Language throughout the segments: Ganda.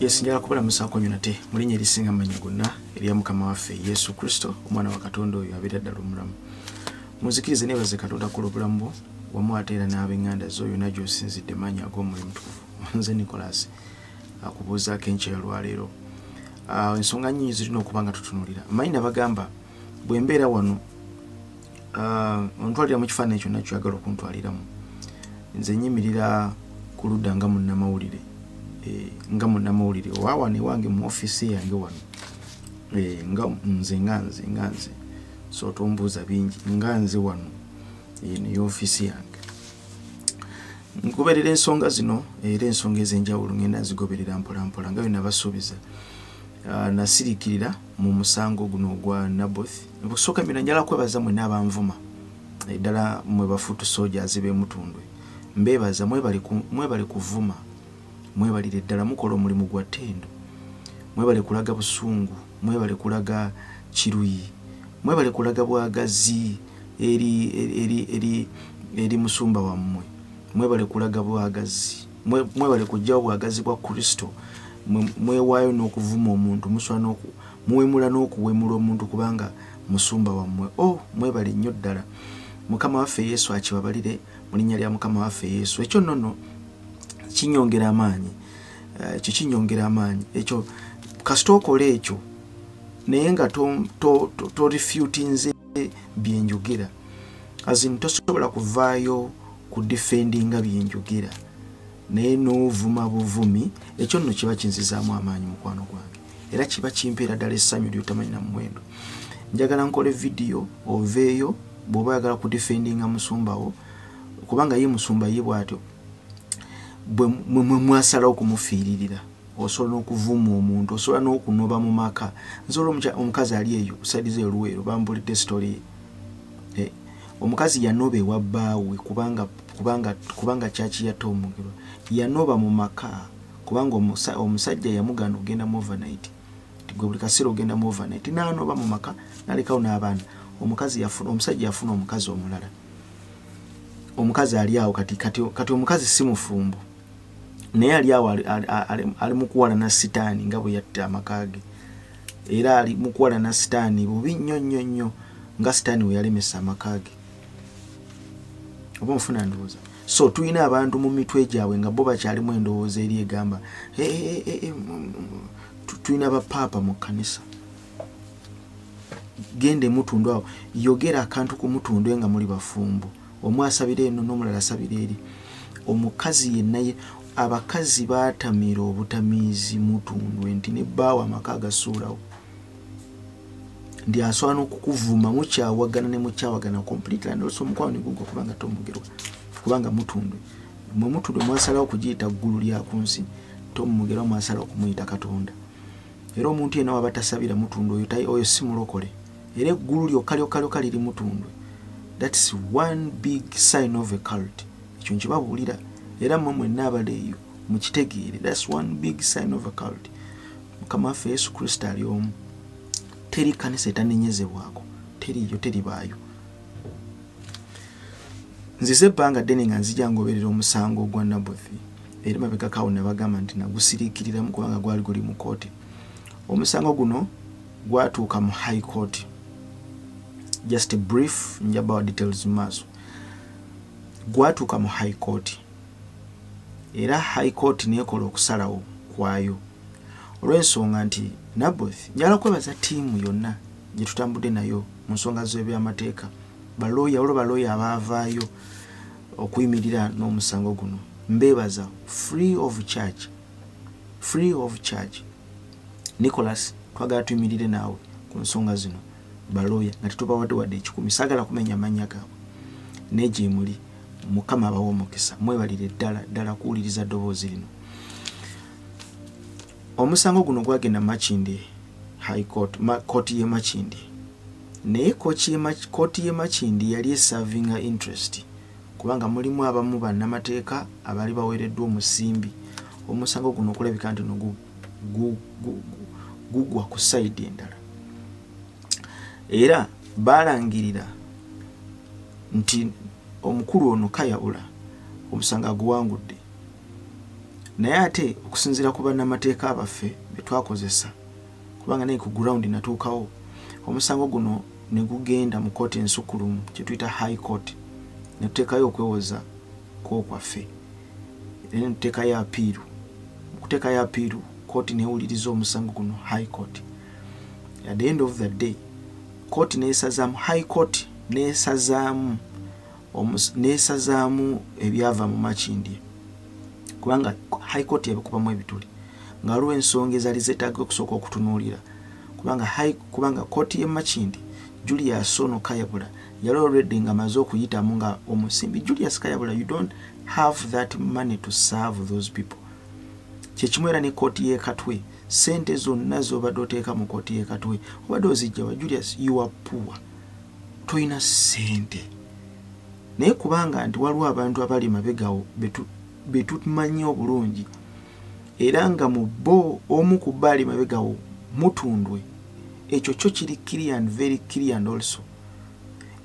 Yes, njala kubala musako nyonate mulinye lisinga manyi gonna eriya mukama waffe Yesu Kristo omwana wa Katonda oyo abira ddala omulamu. Muzikirize nebaze Katonda ku lubulamu wamu ateera n'ab'enganda z'oyo najjo osinzidde manyi ag'omulimu mutukuvu. Nze Nicholas akubuuzaako enkya lwaleero. Ensonga nnyingi zirina okuba nga tutunulira. Manyi nabagamba bwe mbeera wano ontwalira mu kifaananyi kyonna kyoyagala okuntwaliramu. Nze nyimirira ku ludda nga munnamawulire. Nga munnamawulire owawane wange mu office yange wano. Nga nze. So tombuuza bingi nga nze wano niyo office yange. Nkuberera ensonga zino era ensonga ez'enjawulo ngenda nzigoberera mpola nga bwe nabasuubiza. Nasirikirira mu musango guno ogwa Naboth. Busooka mbina njala kwebaza mwe n'abanvuma ddala mwe bafuutu soldiers b'emutundwe. Mbeebaza mwebale kuvuma, mwebalire ddala mukola omulimu gwa ttendo, mwebale kulaga busungu, mwebale kulaga kiruyi, mwebale kulaga bwagazi eri musumba wammwe, mwebale kulaga bwagazi, mwebale kujjawo bwagazi bwa Kristo, mwewaayo n'okuvuma omuntu, muwemula n'okuwemula omuntu kubanga musumba wammwe. Mwebale nnyo ddala. Mukama waffe Yesu akibabalire mu linnya lya Mukama waffe Yesu. Ekyo nnono kinyongera amaanyi. Kinyongera amaanyi. Ekyo kasita okola ekyo naye nga to refutinze byenjogera. Azin tosobola kuvaayo ku defendinga byenjogera. Naye n'ovuma buvumi, ekyo nno kiba kinzizaamu amaanyi mukwano gwange. Era kiba kimpeera ddala essanyu ly'otamanyi na muwendo. Njagala nkole video oveeyo bw'oba oyagala ku defendinga musumbawo kubanga ye musumba ye bw'atyo bwe mwasalawo okumufiiririra. Osobola n'okuvuma omuntu, osobola n'okunoba mu maka. Nze omukazi ali eyo kusaidiza Luweero bambulidde story ye. Omukazi yanoba ewa bbaawe kubanga kyaki yatoomugirwa. Yanoba mu maka kubanga omusajja yamugana ogenda mu overnight. Gwe buli kaseera ogenda mu overnight n'anoba mu maka n'alekawo n'abaana. Omusajja yafuna omukazi omulala. Omukazi ali awo kati omukazi si mufumbo. Naye ali awo ali mu kuwala na sitaani nga bwe yatta amaka ge. Era ali mu kuwala na sitaani bubi nnyo nga sitaani we yalemesa amaka ge. Oba nfuna ndowooza. So tulina abantu mu mitwe gyabwe nga bo bakyalimu endowooza eri egamba tulina bapaapa mu kkanisa. Gende mutundu awo yogera akantu ku mutundu nga muli bafumbo. Omu asabira eno n'omulala asabira eri. Omukazi yennaye abakazi baatamira obutamiizi mutundu nti ne bbaawa amaka agasuulawo. Ndi asobola n'okukuvuma mukyawagana ne mukyawagana completely and also omukwano ne gugwa kubanga tomugerwa kubanga mutundu. Mwe mutundu mwasalawo kugiyita ggulu lya ku nsi tomugerwa mwasalawo kumuyita Katonda. Era omuntu yenna waba tasabira mutundu oyo si mulokole. Era eggulu lyokka liri mutundu. That's one big sign of a cult. Ekyo nkibabuulira. Era mmwe mwenna abaleeyo mukitegeere. That's one big sign of a cult. Mukama waffe Yesu Kristo ali omu. Teri kkanisa etanenyezebwako. Teribaayo. Nzize ebbanga ddene nga nzija ngoberera omusango gwa Naboth. Era mabegakawo ne bagamba nti nagusiriikiriramu kubanga gwali guli mu kooti. Omusango guno gwatuuka mu High Court. Just a brief njaba details maso. Gwatuuka mu High Court. Era High Court neekola okusalawo kwayo. Olw'ensonga nti Naboth njala kwebaza ttiimu yonna gye tutambudde nayo mu nsonga z'ebyamateeka. Balooya abaavaayo okuyimirira n'omusango guno. Mbeebaza free of charge. Nicholas twagala tuyimirire naawe ku nsonga zino. Balooya nga tetubawadde wadde ekikumi. Saagala kumenya amannya gaabwe. Naye gye muli Mukama abawa omukisa. Mwebalire ddala kuwuliriza ddoboozi lino. Omusango guno gwagenda Makindye High Court, kooti y'e Makindye. Naye kooti y'e Makindye yali eservinga interest kubanga mulimu abamu bannamateeka abali baweereddwa omusimbi. Omusango guno okulabika nti gugwa ku sayidi endala. Era balangirira nti omukulu ono kayawula omusango aguwangudde. naye ate okusinziira ku bannamateeka abaffe betwakozesa kubanga naye ku ground natuukawo omusango guno ne gugenda mu kooti ensukulumu kye tuyita high court ne tuteekayo okwewoza kwaffe ne tuteekayo apiiru okuteekayo apiiru kooti neewuliriza omusango guno high court. At the end of the day kooti neesazaamu high court neesazaamu ebyava mu Makindye kubanga high court yabikubamu ebituli nga waliwo ensonga ezaali zeetaaga okusooka okutunuulira kubanga kooti y'e Makindye Julius Ono Kayabula yali already nga amaze okuyitamu nga omusimbi. Julius Kayabula, you don't have that money to serve those people. Kyekimu era ne kooti y'e Katwe sente zonna z'obadde oteeka mu kooti y'e Katwe obadde ozijja wa Julius, you are poor, toyina sente. Naye kubanga nti waliwo abantu abali mabegawo betumanyi obulungi era nga mu bo omu ku bali mabegawo Mutundwe, ekyo kyo kiri clear and very clear and also.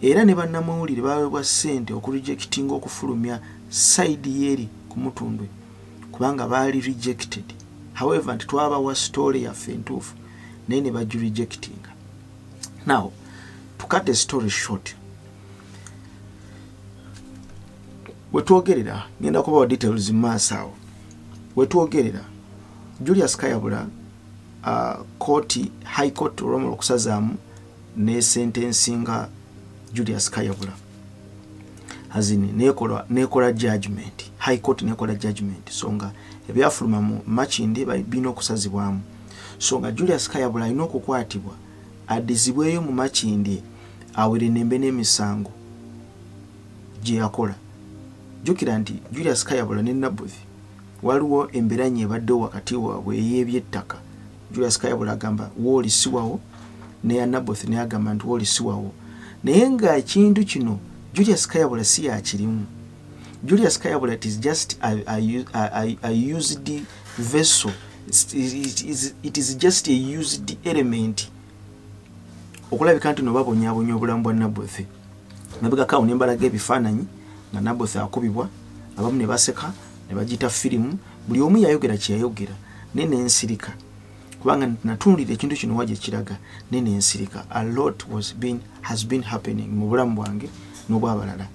Era ne bannamawulire baweebwa ssente okurejectinga okufulumya side yeri ku Mutundwe kubanga baali rejected. However, nti twabawa story yaffe entuufu naye ne bagirejectinga. Now, to cut the story short, wetwogerera ngenda kubawa details maaso awo. Wetwogerera Julius Kayabula kooti high court olwamala okusazaamu ne sentensinga Julius Kayabula azini nekola judgment. High court nekola judgment songa ebyafuluma mu Makindye bino okusazibwamu. Songa Julius Kayabula alina okukwatibwa addizibweyo mu Makindye awere nembe n'emisango gye yakola. Jukira nti Julius Kayabula ne Nabuthi waliwo emberanyi ebaddewo wakati waabwe ey'ebyettaka. Julius Kayabula agamba wooli siwawo ne Nabuthi ne agamba nti wooli siwawo. Naye nga ekintu kino Julius Kayabula si yakirimu. Julius Kayabula, it is just a used vessel. It is just a used element. Okulabika nti no babonyabonya obulamu bwa Nabuthi. Nabigakawo n'embalaga ebifaananyi nga Nabuthi akubibwa, abamu ne baseka ne bagiyita firimu. Buli omu yayogera kye yayogera nene ensirika kubanga natuulira ekintu kino wajja kiraga nene ensirika. A lot has been happening mu bulamu bwange n'obwabalala.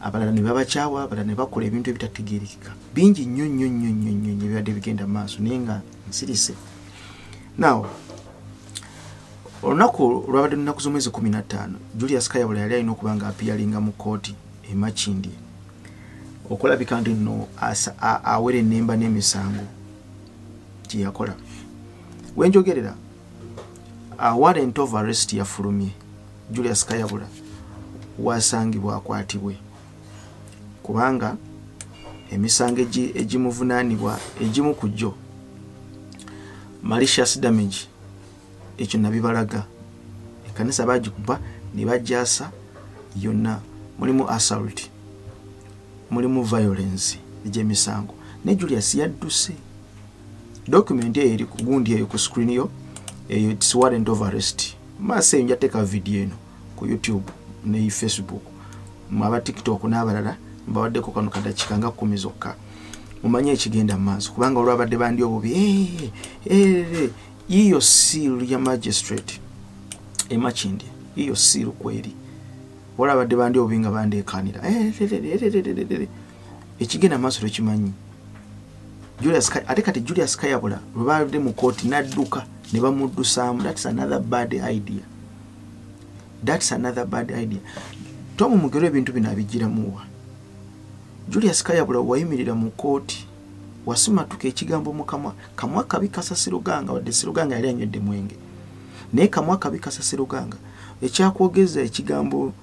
Abalala ne babakyawa, abalala ne bakola ebintu ebitategeerekeka bingi nnyo ebibadde bigenda maaso naye nga nsirise. Now, olunaku lwabadde lunaku z'omwezi 15 Julius Kayabula yali alina okuba nga apiyalinga mu kooti e Makindye okulabika nti nno awere ennemba n'emisango gye yakola. Wenjogerera warrant of arrest yafulumye Julius Kayabula wasangibwa akwatibwe kubanga emisango egimuvunaanibwa egimu ku gyo malicious damage, ekyo nabibalaga. Ekkanisa bagikuba ne bajjaasa yonna, mulimu assault, mulimu violence egy'emisango. Ne Julius yadduse document eyo eri ku gundi eyo ku screen yo eyo, it's warrant of arrest. Maaso eyo njateeka video eno ku YouTube ne Facebook, mwaba TikTok n'abalala mbawaddeko kano kadakika nga 10 zokka. Mumanye ekigenda maaso kubanga olwabadde bandi obubi iyo seal ya magistrate e Makindye, iyo seal kweri olwabadde bandi obubi nga bandeekanira ekigenda maaso tekimanyi. Ate kati Julius Kayabula lwabadde mu kooti n'adduka ne bamuddusaamu. That's another bad idea. Tom Mugero ebintu bino abigiramuwa. Julius Kayabula wayimirira mu kooti wasimatuka ekigambo mu kamwa kabi kasasiruganga, wadde siruganga yali anywedde mwenge naye kamwa kabi kasasiruganga ekyakwogeza ekigambo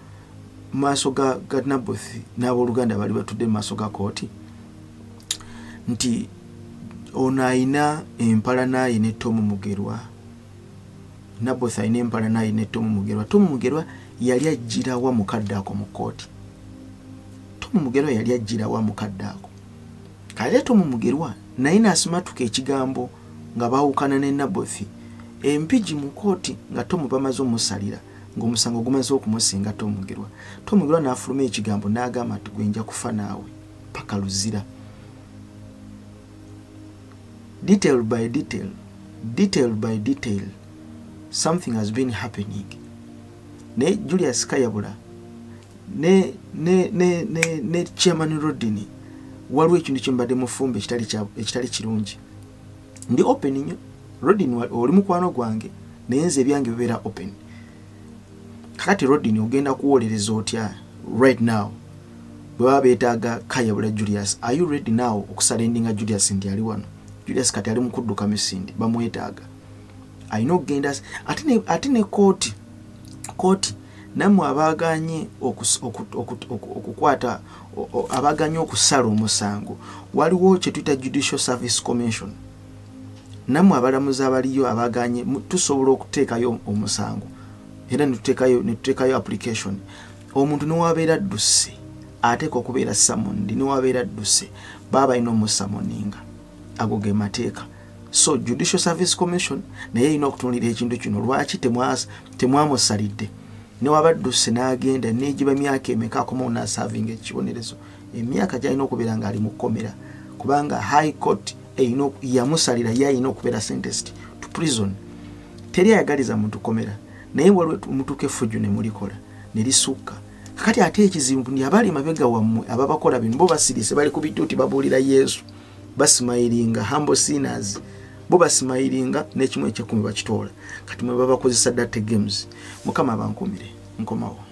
maaso ga Nabuthi n'abooluganda bali batudde maaso ga kooti nti ono ayina empala naye ne Tom Mugerwa. Nabuthi ayina empala naye ne Tom Mugerwa. Tom Mugerwa yali ajjirawa mukadde ako mu kooti. Tom Mugerwa yali ajjirawa mukadde ako. Kale Tom Mugerwa naye n'asimatuka ekigambo nga baawukana ne Nabuthi empigi mu kooti nga Tom bamaze omusalira ng'omusango gumaze okumusinga Tom Mugerwa. Tom Mugerwa n'afuluma ekigambo n'agamba nti gwe nja kufa naawe paka luzira. detail by detail something has been happening. Ne Julius Kayabula ne chairman Rodini waliwo ekintu kyembadde mufumbe ekitali kirungi. Ndi open nnyo Rodini oli mukwano gwange naye nze ebyange bibeera open. Kakati Rodini ogenda kuwolereza otya right now bwe beetaaga Kayabula Julius? Are you ready now okusalendinga Julius ndi ali wano? Julius kati ali mukudduka misindi bamwetaaga. Ayina okugenda ate ne kooti nammwe abaganye okukwata abaganye okusala omusango waliwo kye tuyita Judicial Service Commission. Nammwe abalamuzi abaliyo abaganye tusobola okuteekayo omusango era netuteekayo application. Omuntu newabeera adduse ateeka okubeera summoned, newabeera adduse baba alina omusamoninga. Ago ge mateeka. So Judicial Service Commission naye ina okutunulira ekintu kino lwaki temwamusalidde newabadduse n'agenda negiba myaka emeka akomawo n'aservinga ekibonerezo. Emyaka gyalina okubeera nga ali mu kkomera kubanga High Court yamusalira ye alina okubeera sentenced to prison. Teri ayagaliza muntu kkomera naye waliwo mutuuka effujjo ne mulikola ne lisukka. Kakati ate ekizibu ndi abali mabega wammwe ababakola bino bo basirise bali ku bituuti babuulira Yesu basmailinga humble sinners bo basmailinga n'ekimu ekyekumi bakitoola. Kati mwe babakozesa data games. Mukama abankumire nkomawo.